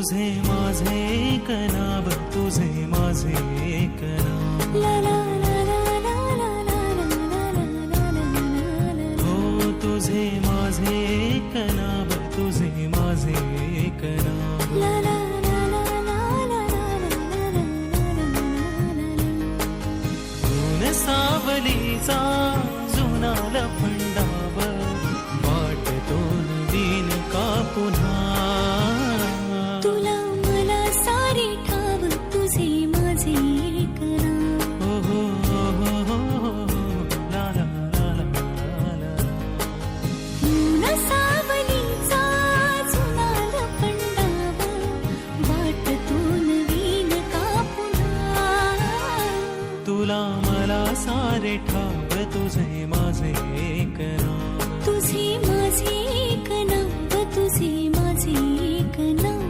तुझे माझे एक नाव, तुझे माझे एक नाव. ला ला ला ला ला ला ला ला ला. हो तुझे माझे एक नाव, तुझे माझे एक नाव. ला ला ला ला ला ला ला. ऊन सावलीचा जुना लफंडाव, वाटतो नवीन का पुन्हा. तुला मला सारे ठाव, तुझे माझे एक नाव. हो हो हो हो हो ला ला ला ला ला. ऊन सावलीचा जुना लफंडाव, वाटतो नवीन का पुन्हा. तुला मला सारे ठाव, तुझे माझे एक नाव. तुझे माझे एक नाव, तुझे माझे एक नाव.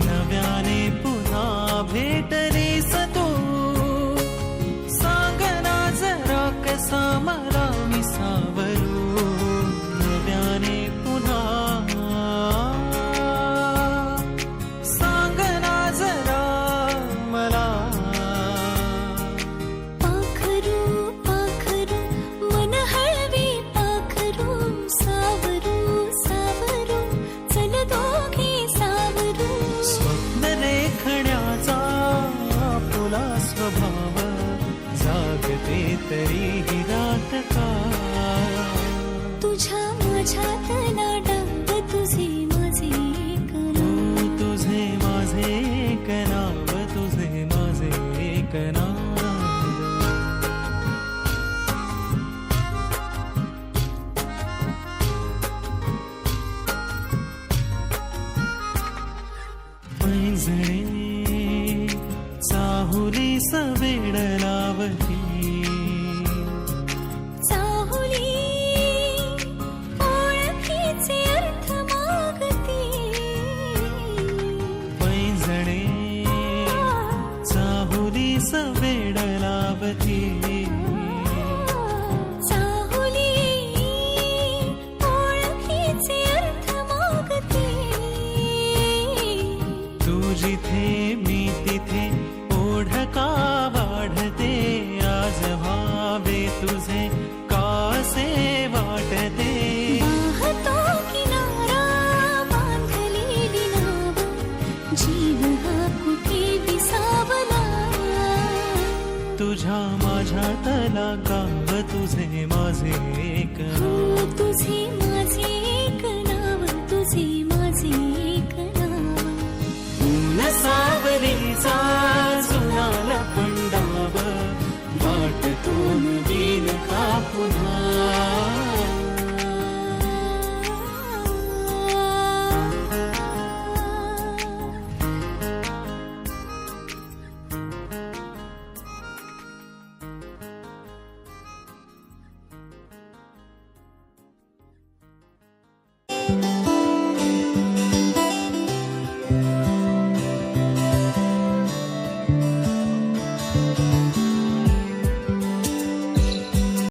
नव्याने पुन्हा भेटलीस तू, सांग ना जरा कसा मला मी सावरू. नव्याने पुन्हा सांग ना जरा मला. पाखरू पाखरू मन हळवे, पाखरू सावरू सावरू, चल दोघे सावरू. स्वप्न लेखण्याचा तुला स्वभाव, जागते तरीही रात का. तुझ्या माझ्यातला डाव, तुझे माझे एक नाव. हो तुझे माझे एक नाव, तुझे माझे एक नाव. पैंजणे चाहुली सवेड लावती, चाहुली ओळखीचे अर्थ मागते. पैंजणे चाहुली सवेड लावती. चाहुली ओळखीचे अर्थ मागते. तू जिथे मी तिथे ओढ का वाढते. आज व्हावे तुझे कासे वाटते. वाहतो किनारा बांधलेली नाव, जीव हा कुठे विसावला. तुझ्या माझ्यातला गाव, तुझे माझे एक नाव. हो तुझे माझे एक नाव, तुझे माझे